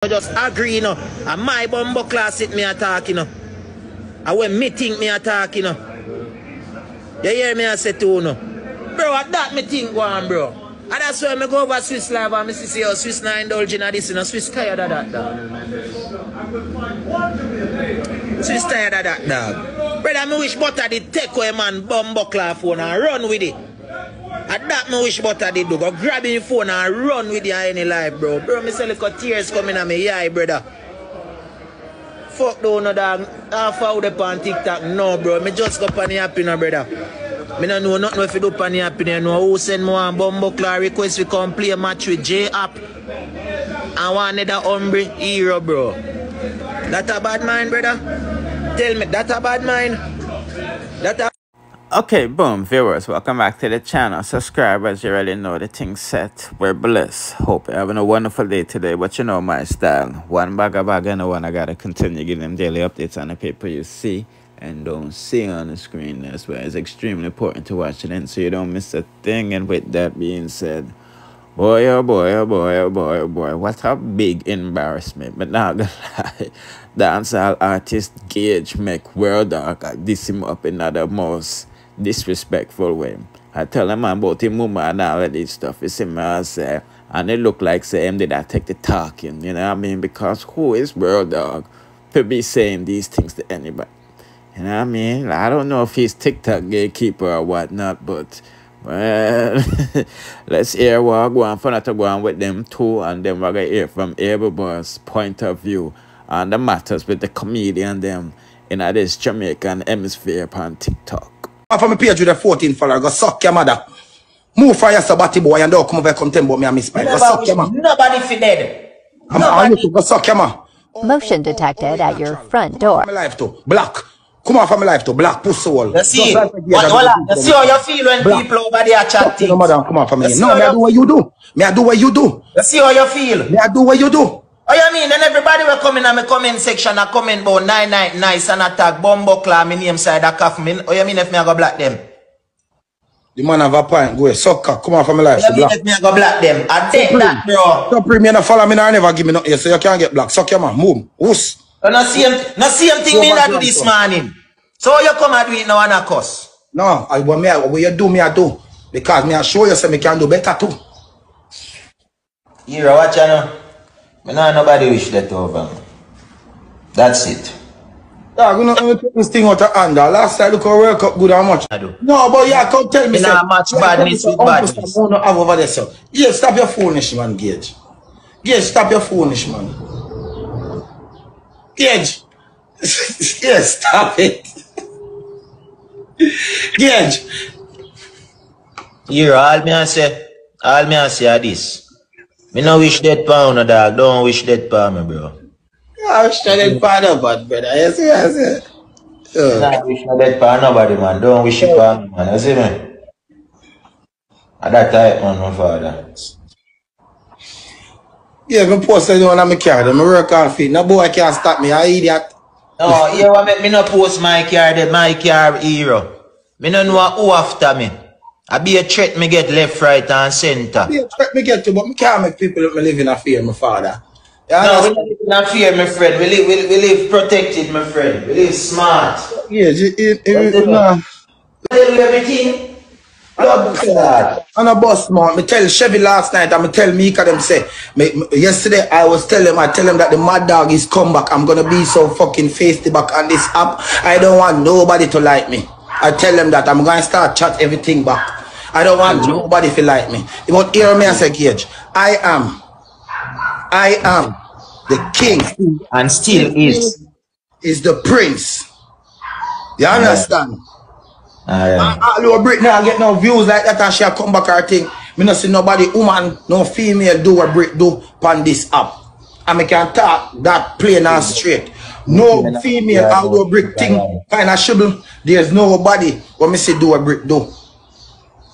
just agree, you know. And my bumbo class it me attack, you know. And when me think me attack, you know. You hear me I say too, you know. Bro, at that me think go on, bro. And that's why I go over Swiss Live and I see how Swiss not indulging in this, you know. Swiss tired of that, dog. Swiss tired of that, dog. Brother, me wish Butter did take away man bumbo class phone and run with it. At that me wish Butter did do. Go grab your phone and run with you any life, bro. Bro, me say little tears coming on me eye, brother. Fuck down no dog. Half out up on TikTok. No, bro. Me just go on the app, you know, brother. Me don't know nothing if you do on the app, you know. Who send me one bumbo class request we come play a match with J app. And one another hombre hero, bro. That a bad mind, brother? Tell me, that a bad mind? That a... Okay, boom, viewers, welcome back to the channel. Subscribers, you already know the thing's set. We're blessed. Hope you're having a wonderful day today. But you know my style. One bag and one I gotta continue giving them daily updates on the paper you see and don't see on the screen. That's why it's extremely important to watch it in so you don't miss a thing. And with that being said, boy, oh boy, oh boy, oh boy, oh boy, what a big embarrassment. But not gonna lie, dancehall artist GAGE make World Dawg diss him up in the most disrespectful way. I tell him about him mama and all of this stuff. You see me I say, and it look like say him did I take the talking, you know what I mean? Because who is World Dawg to be saying these things to anybody? You know what I mean? I don't know if he's TikTok gatekeeper or whatnot, but well, let's hear what go on for not to go on with them too, and then we're gonna hear from everybody's point of view on the matters with the comedian them in this Jamaican hemisphere on TikTok. From a page with a 14 follower, go suck your mother. Move for your sabati boy and don't come over content about me and miss. Go suck your mother. Nobody fi dead. Go suck your mother. Motion detected at your front door. My life too. Black. Come on from my life too. Black pussy wall. You see? You see how you feel when people over there chat things? No, madam, come on from me. No, me I do what you do. Me I do what you do. You see how you feel? Me I do what you do. Oh, you mean? Then everybody will come in my comment section and comment about 99 nice and attack bumbo claw me name side a cough me. Oh, you mean if me I go black them? The man have a point. Go ahead. Sucker. Come on from my life. You mean if me I go black them? I take that, bro. Stop me and follow me and never give me nothing so you can't get black. Suck your man. Move. Whoos. No same thing me that do this morning. So you come and do it now and a cuss? No, what you do, me I do. Because me I show you say me can do better too. Here, watch you know. Me know nobody wish that over. That's it. Yeah, we don't take this thing out of hand. Last time look how work up good how much. I do. No, but yeah, come tell me. Me not match badness with badness. Have over there, sir. Yeah, stop your foolish man, GAGE. GAGE, stop your foolish man. GAGE. Yeah, stop it. GAGE. Here, all me I say are this. Me no wish dead pa no dog. Don't wish dead pa me, bro. I wish dead pa no bad, brother. You see, I say. I wish dead pa nobody, man. Don't wish it pa me, man. You see me? At that type, man, my father. Yeah, me post it on my card. I work hard for it. No boy can't stop me. I idiot. No, you want make me no post my card, my car hero. Me no know who after me. I be a threat me get left, right, and center. Be a threat me get to, but me can't make people let me live in a fear, my father. No, we don't live in a fear, my friend. We live protected, my friend. We live smart. Yeah, no. Everything. On a bus, man. Me tell Chevy last night, and me tell Mika them say, yesterday I tell him that the mad dog is come back. I'm gonna be so fucking feisty back on this app. I don't want nobody to like me. I tell them that I'm gonna start chat everything back. I don't want nobody to like me. You won't hear me as a GAGE. I am the king. And still is the prince. You understand? All over Britain I get no views like that and she'll come back her thing. Me not see nobody, woman, no female do what Brit do on this app. And me can talk that plain and straight. No female all over Brit thing kind of shibble. There's nobody what me say do what Brit do.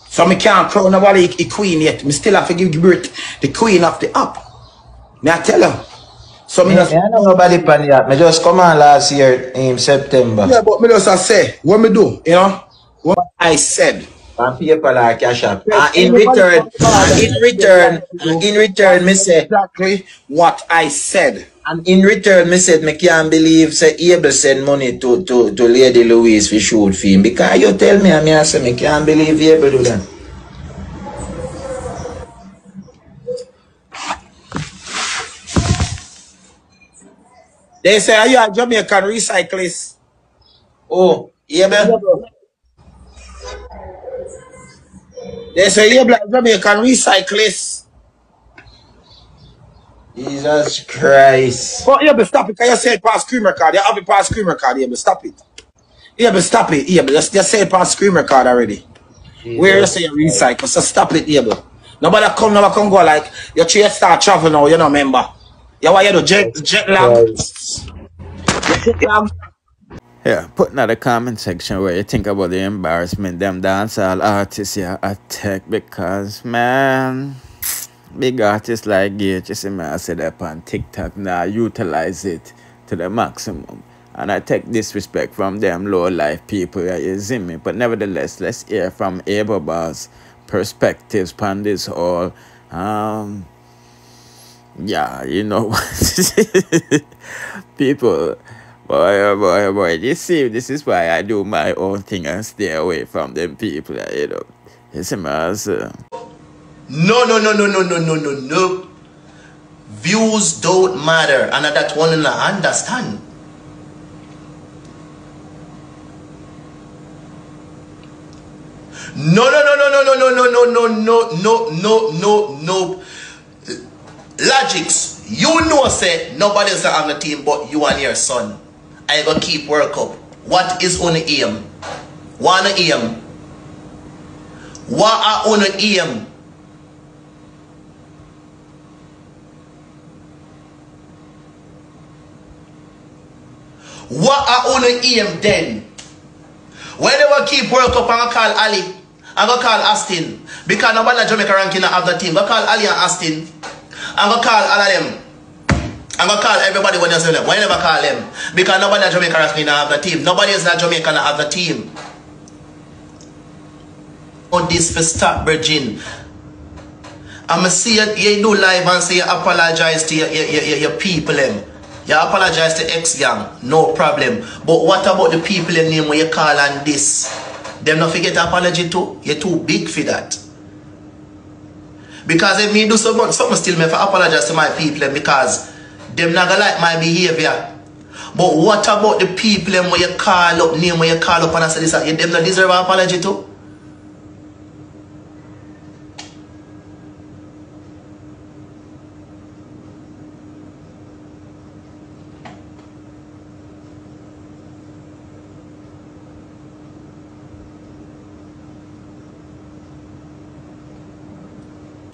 So me can't crown nobody a queen yet. Me still have to give Brit the queen of the app. Me I tell her. So me not know nobody pan the app. Me just come on last year in September. Yeah, but me just say what me do, you know? What I said. And PayPal or Cash App. Yes, In anybody return, from me say, exactly what I said. and in return, me said, me can't believe say Abel send money to Lady Louise for shoot film. Because you tell me, I say, me can't believe Abel do that. They say, are you a Jamaican recyclist? Oh, Abel? They say, you're a Jamaican recyclist. Jesus Christ. But yeah, but stop it. Because you say it past screen record. You have it past screen record. Yeah, but stop it. Yeah, but stop it. Yeah, but just say it past screen record already. Jesus Where you say you recycle. So stop it, yeah, but nobody come go like, your chair start travel now, you know, remember. You want you do jet lag. Jet lag. Yeah, put in the comment section where you think about the embarrassment them dancehall artists here attack, because man, big artists like GAGE, you see me, I said that on TikTok now, utilize it to the maximum. And I take disrespect from them low life people, you see me. But nevertheless, let's hear from Abel Boss perspectives on this all. Yeah, you know people, boy, you see, this is why I do my own thing and stay away from them people, you know. You see me, No. Views don't matter, and that one I understand. No. Logics, you know, say nobody's on the team but you and your son. I go keep work up. What is on the aim? Wanna aim? What are on the aim? What are on the aim then? Whenever keep work up, I'm gonna call Ali. I'm gonna call Austin. Because nobody in Jamaica ranking of the team. I'm gonna call Ali and Austin. I'm gonna call all of them. I'm gonna call everybody when you say them. Why never call them? Because nobody in Jamaica ranking of the team. Nobody is not Jamaican of the team. On this for stop, Virgin. I'ma see you do live and say you apologize to your people them. You apologize to X-Gang, no problem. But what about the people in name when you call on this? Them not forget apology too? You're too big for that. Because if me do something still me for apologize to my people because them not gonna like my behavior. But what about the people when you call up name, when you call up and say this, them not deserve an apology too?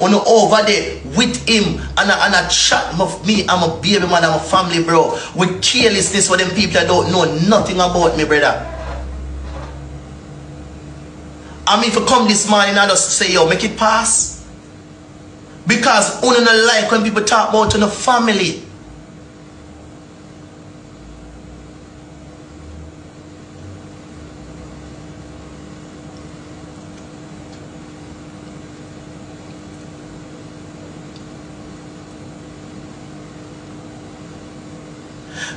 On over there with him and a chat of me, I'm a baby man, I'm a family bro. With carelessness for them people that don't know nothing about me, brother. I mean, if you come this morning and just say, yo, make it pass. Because only not like when people talk about the family.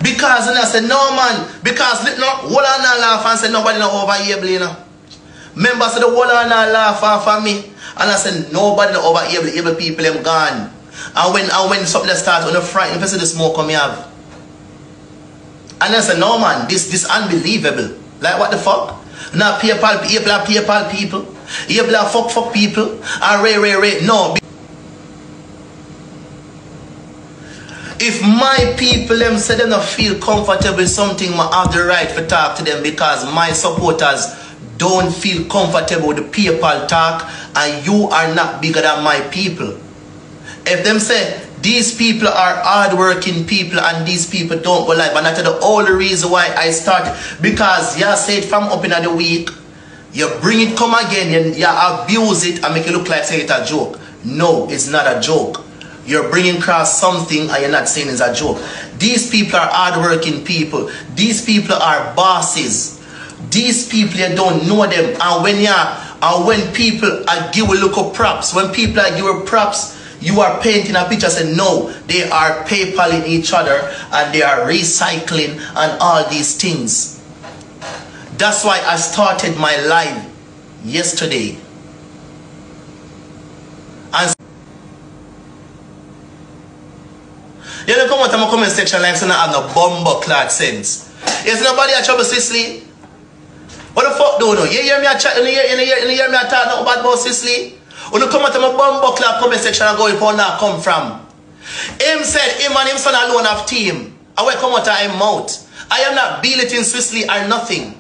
Because and I said, no man, because no, whole on laugh and say nobody not over here, you know. Members of the whole on laugh for me. And I said, nobody not over here, able people them gone. And when something starts, when you frightened, if you see the smoke come you have. And I said, no man, this unbelievable. Like what the fuck? Now PayPal people, able fuck people, and Ray. No. If my people them say they don't feel comfortable with something, I have the right to talk to them because my supporters don't feel comfortable with the PayPal talk and you are not bigger than my people. If them say these people are hard-working people and these people don't go live, and that's the only reason why I started, because you say it from up in the week, you bring it come again and you abuse it and make it look like say it's a joke. No, it's not a joke. You're bringing across something and you're not saying it's a joke. These people are hard-working people. These people are bosses. These people, you don't know them. And when you And when people are give a look of props, when people are give props, you are painting a picture saying no, they are PayPaling each other and they are recycling and all these things. That's why I started my live yesterday. And you don't come out of my comment section like so I have no bumbo clad sense. Is nobody a trouble Sicily? What the fuck do you know? You hear me a chat, you hear me a talk nothing bad about Sicily? When you come out of my bumbo clad comment section and go if I now come from. Him said him and him son alone have team. I will come out of him mouth. I am not belittling Sicily or nothing.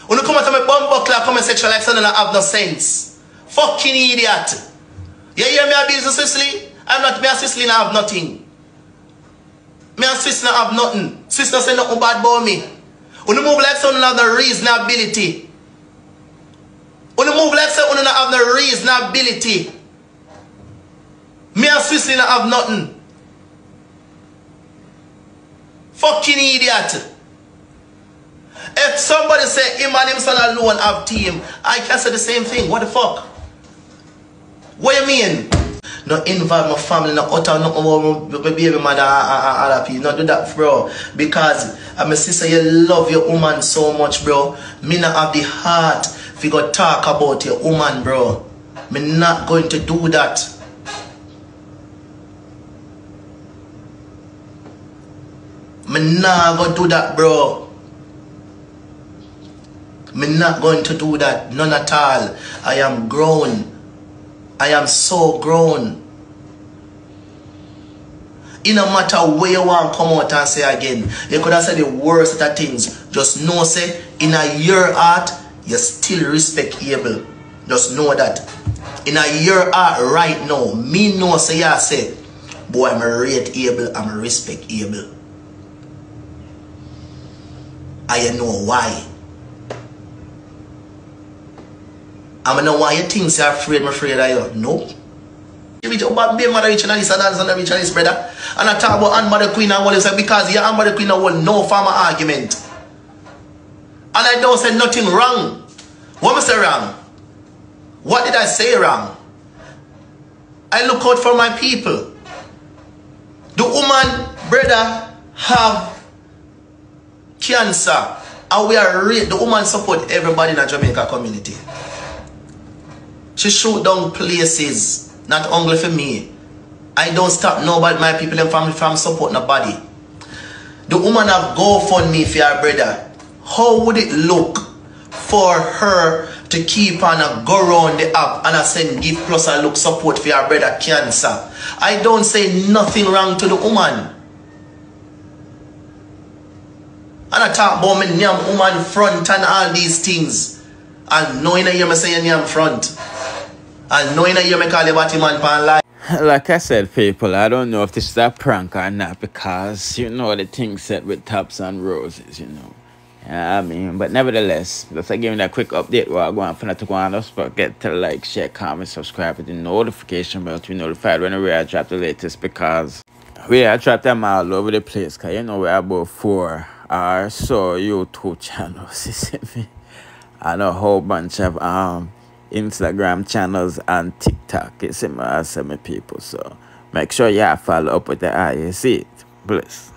When you come out of my bumbo clad comment section like so I have no sense. Fucking idiot. You hear me a business Sicily? I'm not me a Sicily and I have nothing. Me and Swiss not have nothing. Swiss not say nothing bad about me. When you move like someone have no reasonability. When you move like someone not have no reasonability. Me and Swiss not have nothing. Fucking idiot. If somebody say him and him son alone have team, I can say the same thing. What the fuck? What you mean? No involve my family, no utter, no baby mother, other people. No do that, bro. Because my sister, you love your woman so much, bro. Me not have the heart if you go talk about your woman, bro. Me not going to do that. Me not going to do that, bro. Me not going to do that. None at all. I am grown. I am so grown. It no matter where you want to come out and say again, you could have said the worst of things. Just know, say, in your heart, you still respect Abel. Just know that. In your heart right now, me know, say, I say, boy, I'm a rate Abel, I'm a respect Abel. I know why. I know why you think you're afraid, I'm afraid of you. Nope. You reach about being mother rich and this and that and rich and this, brother. And I talk about Anne Mother Queen and what you say because your Anne Mother Queen will no farmer argument. And I don't say nothing wrong. What I say wrong? What did I say wrong? I look out for my people. The woman, brother, have cancer. And we are the woman support everybody in the Jamaica community. She shoot down places, not only for me. I don't stop nobody, my people and family from support nobody. The woman have GoFundMe for her brother. How would it look for her to keep on a go around the app and I send give plus a look support for her brother cancer? I don't say nothing wrong to the woman. And I talk about me name woman front and all these things. And knowing I hear me say name front. And knowing I hear me call you Batman pan live. Like I said, people, I don't know if this is a prank or not because you know the thing set with tops and roses, you know. I mean, but nevertheless, just give me that quick update while I go on for not to go on. Don't forget to like, share, comment, subscribe with the notification bell to be notified whenever I drop the latest because I drop them all over the place because you know we're about 4 or so YouTube channels, you see me? And a whole bunch of Instagram channels and TikTok, you see me, I see me people, so make sure you follow up with the eye, you see it. Bless.